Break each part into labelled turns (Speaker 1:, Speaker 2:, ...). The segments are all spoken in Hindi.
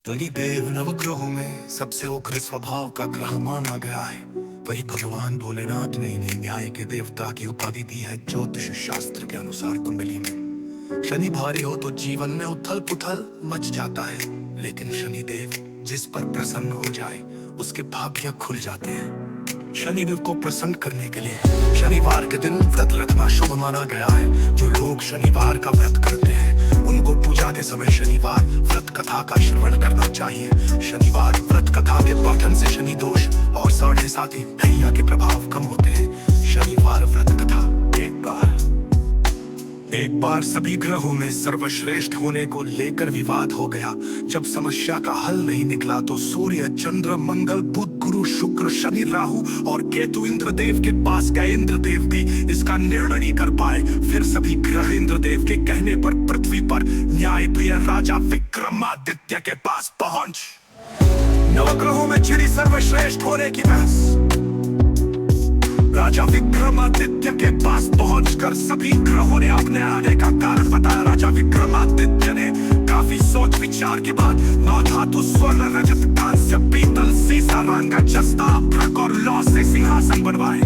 Speaker 1: शनिदेव नवग्रहों में सबसे उग्र स्वभाव का ग्रह माना गया है। वही भगवान भोलेनाथ ने इन्हें न्याय के देवता की उपाधि दी है। ज्योतिष शास्त्र के अनुसार कुंडली में शनि भारी हो तो जीवन में उथल पुथल मच जाता है, लेकिन शनिदेव जिस पर प्रसन्न हो जाए उसके भाग्य खुल जाते हैं। शनिदेव को प्रसन्न करने के लिए शनिवार के दिन व्रत रखना शुभ माना गया है। जो लोग शनिवार का व्रत करते हैं उनको पूजा के समय शनिवार व्रत कथा का श्रवण करना चाहिए। शनिवार व्रत कथा के पठन से शनि दोष और साढ़े साथी भैया के प्रभाव कम होते हैं। शनिवार व्रत कथा एक बार सभी ग्रहों में सर्वश्रेष्ठ होने को लेकर विवाद हो गया। जब समस्या का हल नहीं निकला तो सूर्य, चंद्र, मंगल, बुध, गुरु, शुक्र, शनि, राहु और केतु इंद्रदेव के पास गए। इंद्रदेव भी इसका निर्णय नहीं कर पाए। फिर सभी ग्रह इंद्रदेव के कहने पर पृथ्वी पर न्यायप्रिय राजा विक्रमादित्य के पास पहुंच नवग्रहों में छिड़ी सर्वश्रेष्ठ होने की बहस। राजा विक्रमादित्य के पास पहुंचकर सभी ग्रहों ने अपने आने का कारण बताया। राजा विक्रमादित्य ने काफी सोच विचार के बाद 9 धातु, स्वर्ण, रजत, कांस्य, पीतल, सीसा, रंग, जस्ता, अभ्रक और लौह से सिंहासन बनवाए।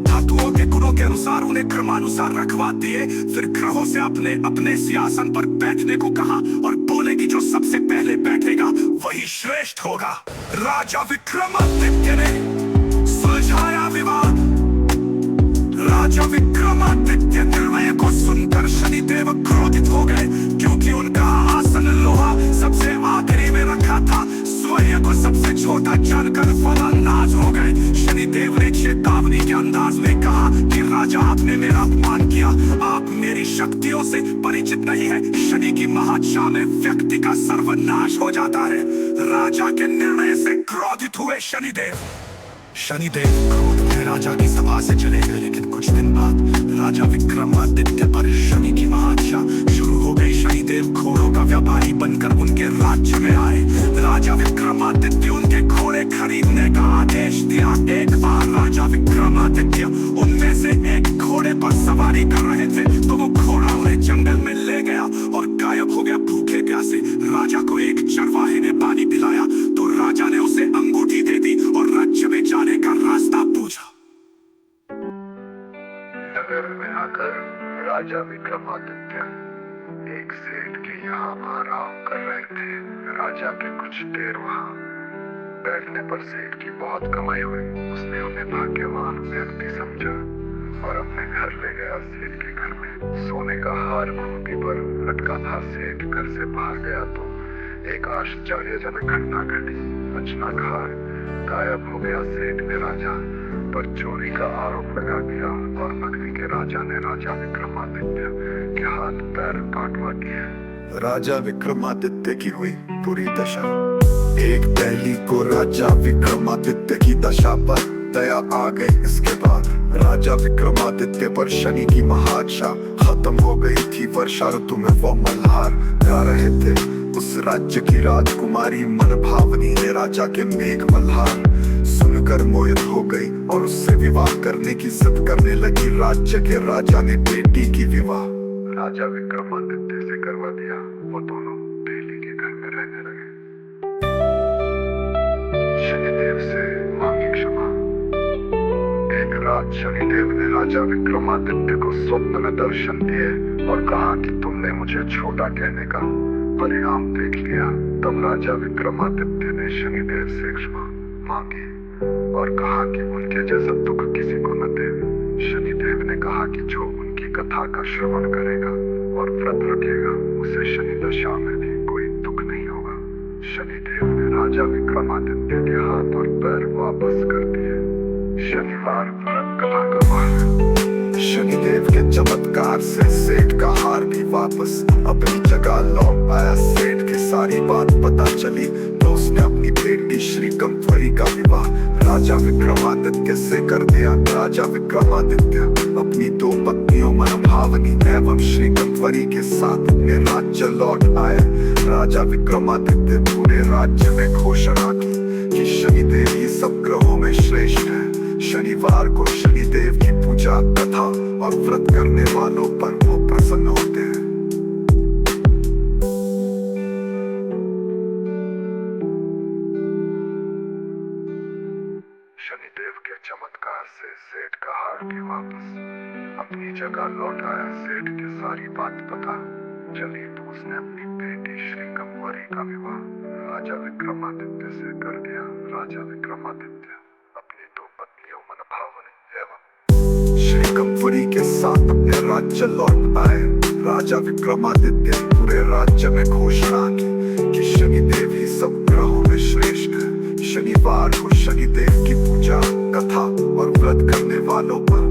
Speaker 1: धातुओं के गुणों के अनुसार उन्हें क्रमानुसार रखवा दिए। फिर ग्रहों से अपने अपने सिंहासन पर बैठने को कहा और बोले कि जो सबसे पहले बैठेगा वही श्रेष्ठ होगा। राजा विक्रमादित्य ने सुलझाया विवाद। राजा विक्रमादित्य निर्णय को सुनकर शनिदेव क्रोधित हो गए, क्योंकि उनका आसन लोहा सबसे आखिरी में रखा था। सूर्य को सबसे छोटा जानकर वह नाराज हो गए। शनिदेव ने चेतावनी के अंदाज में कहा कि राजा, आपने मेरा अपमान किया, आप मेरी शक्तियों से परिचित नहीं है। शनि की महाच्छा में व्यक्ति का सर्वनाश हो जाता है। राजा के निर्णय से क्रोधित हुए शनिदेव क्रोध में राजा की सभा से चले गए। लेकिन कुछ दिन बाद राजा विक्रमादित्य पर शनि की महाच्छा शुरू हो गई। शनिदेव घोड़ों का व्यापारी बनकर उनके राज्य में आए। राजा विक्रमादित्य उनके घोड़े खरीदने का आदेश दिया। एक बार राजा विक्रमादित्य उनमें से एक घोड़े पर सवारी कर रहे थे तो वो घोड़ा उन्हें जंगल में ले गया और गायब हो गया भूखे प्यासे। राजा को एक चरवाहे ने पानी पिलाया तो राजा ने उसे अंगूठी दे दी और राज्य में जाने का रास्ता पूछा।
Speaker 2: नगर में आकर राजा विक्रमादित्य एक सेठ के यहाँ आराम कर रहे थे। राजा के कुछ देर वहाँ बैठने पर सेठ की बहुत कमाई हुई। उसने उन्हें भाग्यवान व्यक्ति समझा और अपने घर ले गया। सेठ के घर में सोने का हार खूंटी पर लटका था। सेठ घर से बाहर गया तो एक आश्चर्यजनक घटना घटी। अचानक हार गायब हो गया। सेठ ने राजा पर चोरी का आरोप लगा दिया और नगरी के राजा ने राजा विक्रमादित्य के हाथ पैर काटवा दिए।
Speaker 1: राजा विक्रमादित्य की हुई बुरी दशा। एक पहली को राजा विक्रमादित्य की दशा पर दया आ गई। इसके बाद राजा विक्रमादित्य पर शनि की महाच्छा खत्म हो गई थी। वर्षा ऋतु में वो मल्हार गा रहे थे। उस राज्य की राजकुमारी मनभावनी ने राजा के मेघ मल्हार सुनकर मोहित हो गई और उससे विवाह करने की जिद करने लगी। राज्य के राजा ने बेटी की विवाह
Speaker 2: राजा विक्रमादित्य से करवा दिया। वो दोनों दिल्ली के घर में रहने लगे। शनिदेव से मांगी क्षमा। एक रात शनिदेव ने राजा विक्रमादित्य को स्वप्न में दर्शन दिए और कहा कि तुमने मुझे छोटा कहने का परिणाम देख लिया। तब राजा विक्रमादित्य ने शनिदेव से क्षमा मांगी और कहा कि उनके जैसा दुख किसी को न दे। शनिदेव ने कहा कि जो उनकी कथा का श्रवण करेगा और व्रत रखेगा उसे शनि दशा में भी कोई दुख नहीं होगा। शनिदेव ने राजा विक्रमादित्य के हाथ और पैर वापस कर दिए। शनिवार व्रत कथा करवाया।
Speaker 1: शनिदेव के चमत्कार से सेठ का हार भी वापस अपनी जगह लौट आया। सेठ की सारी बात पता चली तो उसने अपनी बेटी श्रीकंठवरी का विवाह राजा विक्रमादित्य से कर दिया। राजा विक्रमादित्य अपनी 2 पत्नियों मनभावनी एवं श्रीकंठवरी के साथ अपने राज्य लौट आए। राजा विक्रमादित्य पूरे राज्य में घोषणा की कि शनिदेव ही सब ग्रहों में श्रेष्ठ है। शनिवार को शनिदेव की पूजा, कथा और व्रत करने वालों पर वो प्रसन्न होते हैं।
Speaker 2: के वापस अपनी जगह लौट आया। सेठ की सारी बात पता चली तो उसने अपनी बेटी श्रीकंभरी का विवाह राजा विक्रमादित्य से कर दिया। राजा विक्रमादित्य अपनी दो पत्नियों मनभावनी एवं
Speaker 1: श्रीकंभरी के साथ अपने राज्य लौट पाए। राजा विक्रमादित्य पूरे राज्य में घोषणा की कि शनिदेव ही सब ग्रहों में श्रेष्ठ है। शनिवार को शनिदेव की पूजा कथा और व्रत करने वालों पर